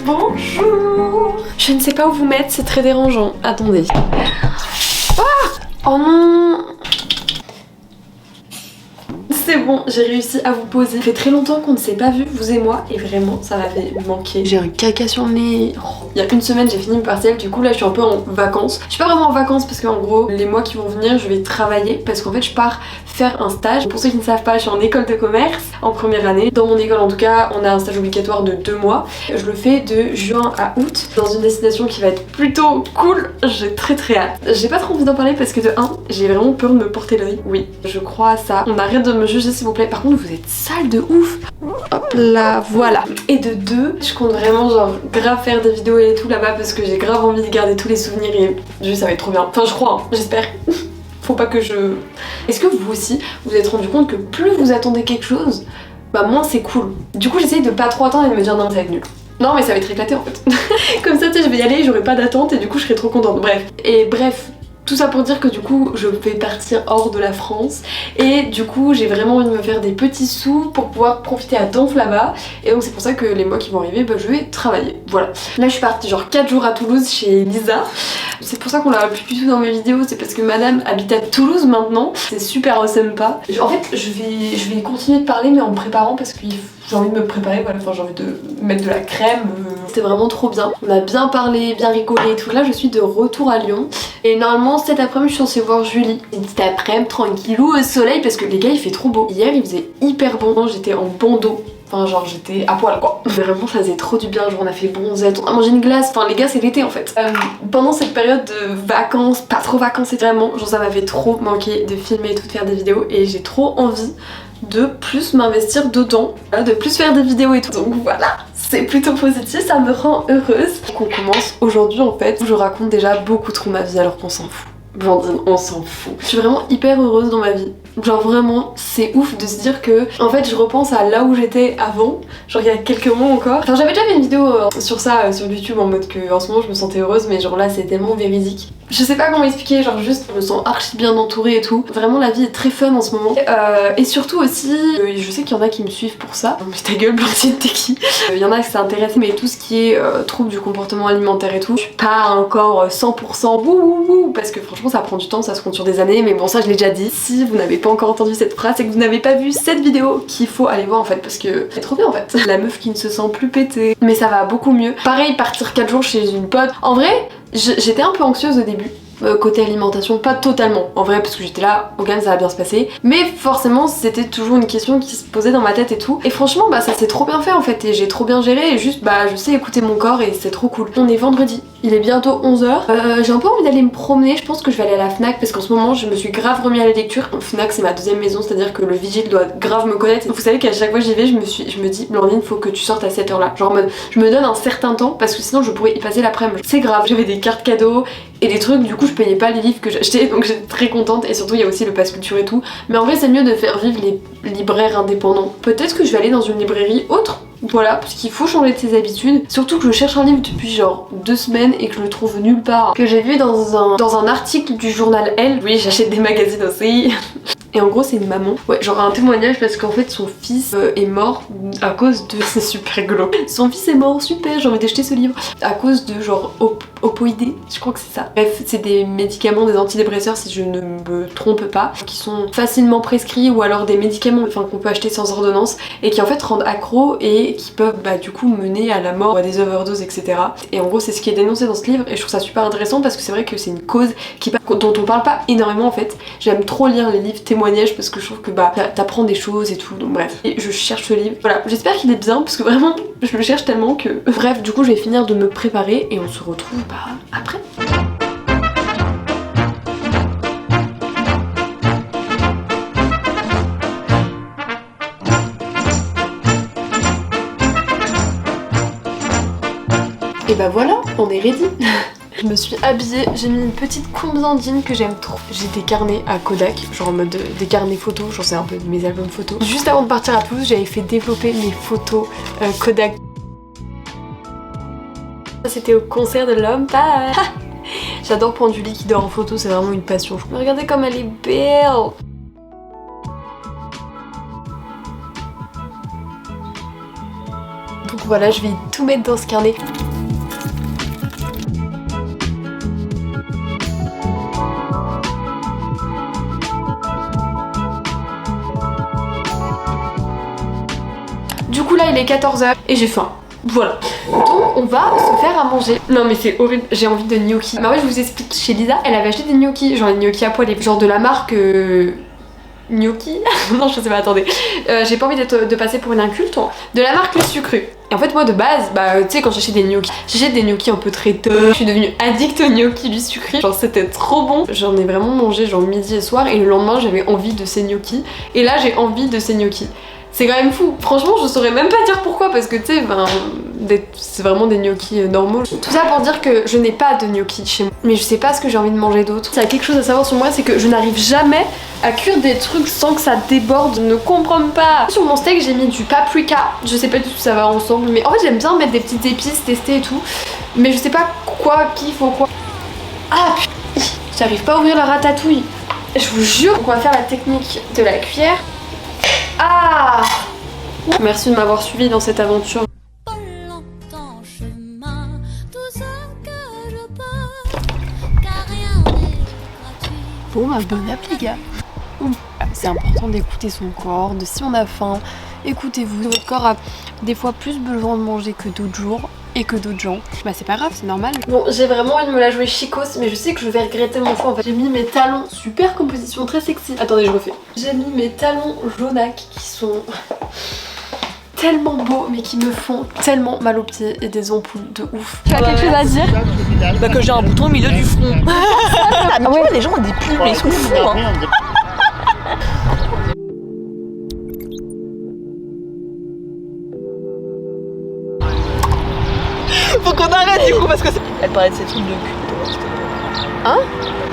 Bonjour. Je ne sais pas où vous mettre, c'est très dérangeant. Attendez. Ah, oh non. C'est bon, j'ai réussi à vous poser. Ça fait très longtemps qu'on ne s'est pas vu, vous et moi, et vraiment, ça m'avait manqué. J'ai un caca sur le nez. Oh. Il y a une semaine, j'ai fini mon partiel, du coup là, je suis un peu en vacances. Je suis pas vraiment en vacances parce qu'en gros, les mois qui vont venir, je vais travailler parce qu'en fait, je pars faire un stage. Pour ceux qui ne savent pas, je suis en école de commerce en première année. Dans mon école, en tout cas, on a un stage obligatoire de 2 mois. Je le fais de juin à août dans une destination qui va être plutôt cool. J'ai très hâte. J'ai pas trop envie d'en parler parce que de 1, j'ai vraiment peur de me porter l'œil. Oui, je crois à ça. On arrête de me juger s'il vous plaît. Par contre, vous êtes sale de ouf. Hop là, voilà. Et de 2, je compte vraiment genre grave faire des vidéos et tout là-bas parce que j'ai grave envie de garder tous les souvenirs et juste ça va être trop bien. Enfin, je crois, hein, j'espère. Faut pas que je... Est-ce que vous aussi, vous vous êtes rendu compte que plus vous attendez quelque chose, bah moins c'est cool. Du coup, j'essaye de pas trop attendre et de me dire non, ça va être nul. Non, mais ça va être éclaté en fait. Comme ça, tu sais, je vais y aller, j'aurai pas d'attente et du coup, je serai trop contente. Bref. Et bref. Tout ça pour dire que du coup je vais partir hors de la France et du coup j'ai vraiment envie de me faire des petits sous pour pouvoir profiter à donf là-bas et donc c'est pour ça que les mois qui vont arriver bah, je vais travailler, voilà. Là je suis partie genre 4 jours à Toulouse chez Lisa, c'est pour ça qu'on l'a plus du tout dans mes vidéos, c'est parce que madame habite à Toulouse maintenant, c'est super sympa. En fait je vais continuer de parler mais en me préparant parce que j'ai envie de me préparer, voilà, enfin j'ai envie de mettre de la crème, c'était vraiment trop bien. On a bien parlé, bien rigolé et tout. Là je suis de retour à Lyon et normalement cet après-midi je suis censée voir Julie. Une petite après-midi tranquillou au soleil parce que les gars il fait trop beau. Hier il faisait hyper bon, j'étais en bandeau. Enfin genre j'étais à poil quoi. Vraiment ça faisait trop du bien, genre on a fait bronzette, on a mangé une glace, enfin les gars c'est l'été en fait. Pendant cette période de vacances, pas trop vacances, c'est vraiment genre ça m'avait trop manqué de filmer et tout, de faire des vidéos et j'ai trop envie de plus m'investir dedans, de plus faire des vidéos et tout. Donc voilà, c'est plutôt positif, ça me rend heureuse. Donc on commence aujourd'hui en fait, où je raconte déjà beaucoup trop ma vie alors qu'on s'en fout. Blandine, on s'en fout. Je suis vraiment hyper heureuse dans ma vie. Genre vraiment, c'est ouf de se dire que en fait je repense à là où j'étais avant, genre il y a quelques mois encore. Enfin j'avais déjà fait une vidéo sur ça sur YouTube en mode que en ce moment je me sentais heureuse mais genre là c'est tellement véridique. Je sais pas comment expliquer, genre juste je me sens archi bien entourée et tout. Vraiment la vie est très fun en ce moment. Et surtout aussi, je sais qu'il y en a qui me suivent pour ça. Mais ta gueule Blandine, t'es qui? Il y en a qui s'intéressent mais tout ce qui est trouble du comportement alimentaire et tout, je suis pas encore 100% wouh parce que franchement ça prend du temps, ça se compte sur des années mais bon ça je l'ai déjà dit. Si vous n'avez pas encore entendu cette phrase et que vous n'avez pas vu cette vidéo qu'il faut aller voir en fait parce que c'est trop bien en fait. La meuf qui ne se sent plus pétée. Mais ça va beaucoup mieux. Pareil, partir 4 jours chez une pote. En vrai, j'étais un peu anxieuse au début. Côté alimentation, pas totalement en vrai parce que j'étais là, ok ça va bien se passer mais forcément c'était toujours une question qui se posait dans ma tête et tout et franchement bah ça s'est trop bien fait en fait et j'ai trop bien géré et juste bah je sais écouter mon corps et c'est trop cool. On est vendredi, il est bientôt 11h, j'ai un peu envie d'aller me promener, je pense que je vais aller à la Fnac parce qu'en ce moment je me suis grave remis à la lecture. Fnac c'est ma deuxième maison, c'est à dire que le vigile doit grave me connaître. Vous savez qu'à chaque fois j'y vais je me dis Blandine faut que tu sortes à cette heure là, genre en mode je me donne un certain temps parce que sinon je pourrais y passer l'après-midi. C'est grave, j'avais des cartes cadeaux et des trucs, du coup je payais pas les livres que j'achetais donc j'étais très contente et surtout il y a aussi le pass culture et tout. Mais en vrai c'est mieux de faire vivre les libraires indépendants. Peut-être que je vais aller dans une librairie autre. Voilà, parce qu'il faut changer de ses habitudes. Surtout que je cherche un livre depuis genre 2 semaines et que je le trouve nulle part. Que j'ai vu dans un article du journal Elle. Oui, j'achète des magazines aussi. Et en gros c'est une maman, ouais genre un témoignage parce qu'en fait son fils est mort à cause de... C'est super glauque. Son fils est mort, super, j'ai envie d'acheter ce livre. À cause de genre opoïdés, je crois que c'est ça. Bref, c'est des médicaments, des antidépresseurs si je ne me trompe pas, qui sont facilement prescrits ou alors des médicaments enfin qu'on peut acheter sans ordonnance et qui en fait rendent accro et qui peuvent bah du coup mener à la mort, à des overdoses etc. Et en gros c'est ce qui est dénoncé dans ce livre et je trouve ça super intéressant parce que c'est vrai que c'est une cause dont on parle pas énormément en fait. J'aime trop lire les livres témoignages parce que je trouve que bah t'apprends des choses et tout donc bref. Et je cherche ce livre, voilà j'espère qu'il est bien parce que vraiment je le cherche tellement que... Bref du coup je vais finir de me préparer et on se retrouve bah après. Et bah voilà, on est ready. Je me suis habillée, j'ai mis une petite combinaison que j'aime trop. J'ai des carnets à Kodak, genre en mode des carnets photos, genre c'est un peu mes albums photos. Juste avant de partir à Toulouse, j'avais fait développer mes photos Kodak. C'était au concert de l'homme. J'adore prendre du liquide en photo, c'est vraiment une passion. Mais regardez comme elle est belle. Donc voilà, je vais tout mettre dans ce carnet. Du coup là il est 14h et j'ai faim. Voilà. Donc on va se faire à manger. Non mais c'est horrible, j'ai envie de gnocchi. Mais en fait je vous explique, chez Lisa elle avait acheté des gnocchis, genre des gnocchis à poêle, genre de la marque gnocchi. Non je sais pas, attendez. J'ai pas envie de passer pour une inculte. De la marque Le Sucru. Et en fait moi de base, bah tu sais quand j'achète des gnocchis un peu traiteurs. Je suis devenue addict aux gnocchis du Sucru. Genre c'était trop bon. J'en ai vraiment mangé genre midi et soir et le lendemain j'avais envie de ces gnocchis. Et là j'ai envie de ces gnocchis. C'est quand même fou. Franchement, je saurais même pas dire pourquoi parce que tu sais, c'est vraiment des gnocchis normaux. Tout ça pour dire que je n'ai pas de gnocchis chez moi. Mais je sais pas ce que j'ai envie de manger d'autre. Il y a quelque chose à savoir sur moi, c'est que je n'arrive jamais à cuire des trucs sans que ça déborde. Je ne comprends pas. Sur mon steak, j'ai mis du paprika. Je sais pas du tout si ça va ensemble. Mais en fait, j'aime bien mettre des petites épices, tester et tout. Mais je sais pas quoi, qu'il faut quoi. Ah putain, j'arrive pas à ouvrir la ratatouille. Je vous jure qu'on va faire la technique de la cuillère. Ah! Merci de m'avoir suivi dans cette aventure. Bon bah bonne app les gars. C'est important d'écouter son corps, de si on a faim, écoutez-vous. Votre corps a des fois plus besoin de manger que d'autres jours et que d'autres gens. Bah c'est pas grave, c'est normal. Bon, j'ai vraiment envie de me la jouer chicos, mais je sais que je vais regretter mon choix en fait. J'ai mis mes talons, super composition, très sexy. Attendez, je refais. J'ai mis mes talons jaunacs qui sont tellement beaux, mais qui me font tellement mal aux pieds et des ampoules de ouf. Tu as quelque chose à dire? Bah que j'ai un bouton au milieu du front. Ah ouais, les gens ont des pubs, mais ils sont fous hein. Faut qu'on arrête du coup parce que elle parlait de ces trucs de cul. Hein?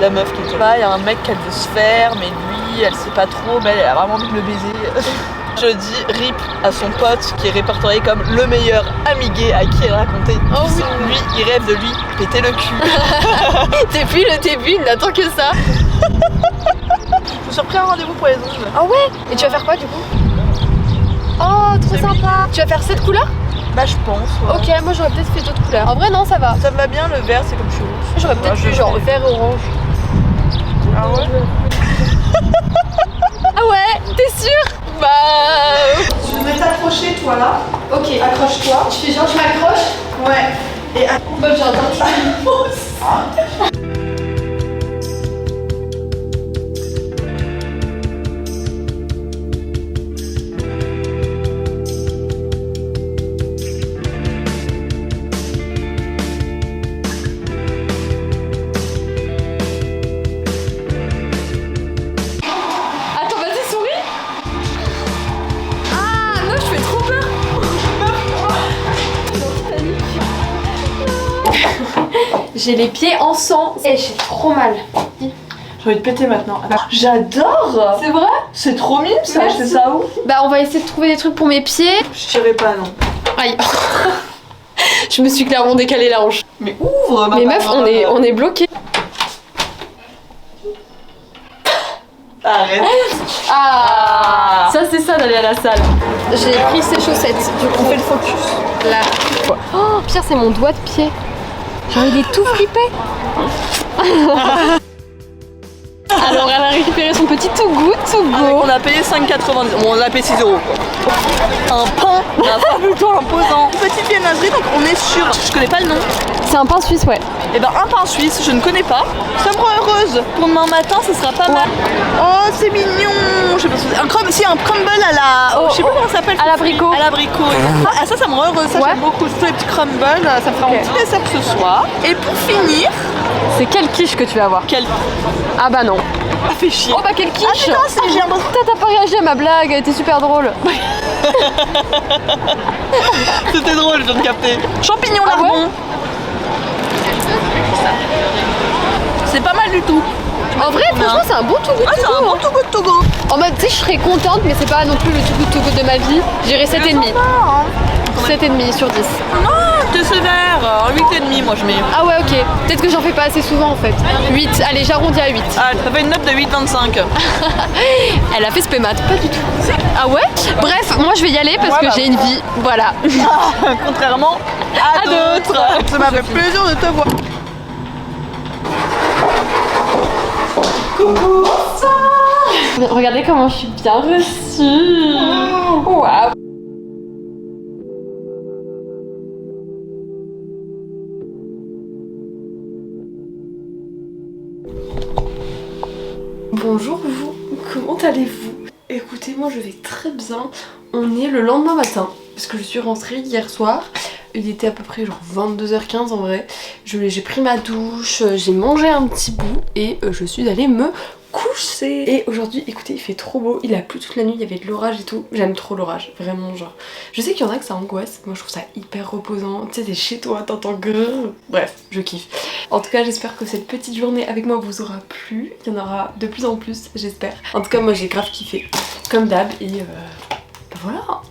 La meuf qui était là, il y a un mec qu'elle veut se faire, mais lui, elle sait pas trop, mais elle a vraiment envie de le baiser. Je dis rip à son pote qui est répertorié comme le meilleur ami gay à qui elle racontait. Oh oui. Lui, il rêve de lui péter le cul. Depuis le début, il n'attend que ça. Je me suis repris un rendez-vous pour les ongles. Ah ouais? Et tu vas faire quoi du coup? Oh, trop sympa. Tu vas faire cette couleur? Bah je pense. Ouais. Ok, moi j'aurais peut-être fait d'autres couleurs. En vrai non, ça va. Ça me va bien, le vert c'est comme je suis rouge. J'aurais peut-être fait genre vert orange. Ah ouais? Ah ouais? T'es sûre? Bah... Je vais t'accrocher toi là. Ok. Accroche-toi. Je fais genre je m'accroche? Ouais. Et bah j'ai un temps. J'ai les pieds en sang et j'ai trop mal. J'ai envie de péter maintenant. J'adore! C'est vrai? C'est trop mime ça, je fais ça où? Bah on va essayer de trouver des trucs pour mes pieds. Je tirerai pas non. Aïe. Je me suis clairement décalé la hanche. Mais ouvre ma. Mais meuf, on est bloqué. Arrête. Ah. Ça c'est ça d'aller à la salle. J'ai pris ces chaussettes. Du coup on fait le focus. Là. Oh pire c'est mon doigt de pied. Genre il est tout fripé. Alors elle a récupéré son petit to go. On a payé 5,90. Bon, on a payé 6 euros quoi. Un pain, on a pas vu le temps imposant. Petite viennoiserie, donc on est sûr. Je connais pas le nom. C'est un pain suisse, ouais. Et ben un pain suisse, je ne connais pas. Ça me rend heureuse. Pour demain matin, ce sera pas mal. Oh, c'est mignon. Je sais pas si un crumble à la. Je sais pas comment ça s'appelle. À l'abricot. À l'abricot. Ah, ça me rend heureuse. Ça, j'aime beaucoup. Tous les petits crumbles, ça me fera mon petit dessert ce soir. Et pour finir. C'est quelle quiche que tu vas avoir? Quelle? Ah bah non. Ça fait chier. Oh bah quelle quiche! Ah putain, j'ai un bon. T'as pas réagi à ma blague, elle était super drôle. C'était drôle, je viens de capter. Champignons lardons. Ouais, c'est pas mal du tout. En vrai, franchement, c'est un bon to go. Ah, c'est un bon to go de Togo. En mode, tu sais, je serais contente, mais c'est pas non plus le to go de ma vie. J'irais 7,5. 7,5 sur 10. Non, t'es sévère. 8,5 moi je mets. Ah ouais, ok. Peut-être que j'en fais pas assez souvent en fait. 8, allez, j'arrondis à 8. Ah, ça fait une note de 8,25. Elle a fait spé maths, pas du tout. Ah ouais? Bref, moi je vais y aller parce que j'ai une vie. Voilà. Contrairement à d'autres. Ça m'a fait plaisir de te voir. Coucou. Regardez comment je suis bien reçue. Waouh. Bonjour vous, comment allez-vous? Écoutez, moi je vais très bien. On est le lendemain matin, parce que je suis rentrée hier soir. Il était à peu près genre 22h15 en vrai. J'ai pris ma douche, j'ai mangé un petit bout et je suis allée me coucher. Et aujourd'hui, écoutez, il fait trop beau. Il a plu toute la nuit, il y avait de l'orage et tout. J'aime trop l'orage, vraiment genre. Je sais qu'il y en a que ça angoisse. Moi je trouve ça hyper reposant. Tu sais, t'es chez toi, t'entends grrr. Bref, je kiffe. En tout cas, j'espère que cette petite journée avec moi vous aura plu. Il y en aura de plus en plus, j'espère. En tout cas, moi j'ai grave kiffé, comme d'hab. Et voilà.